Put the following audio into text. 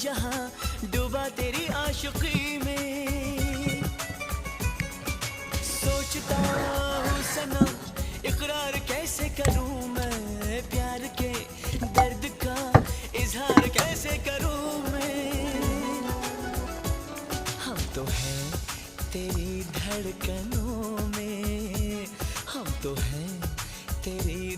जहां डूबा तेरी आशिकी में। सोचता हूँ सनम इकरार कैसे करूँ मैं, प्यार के दर्द का इजहार कैसे करूँ मैं। हम तो हैं तेरी धड़कनों में, हम तो हैं तेरी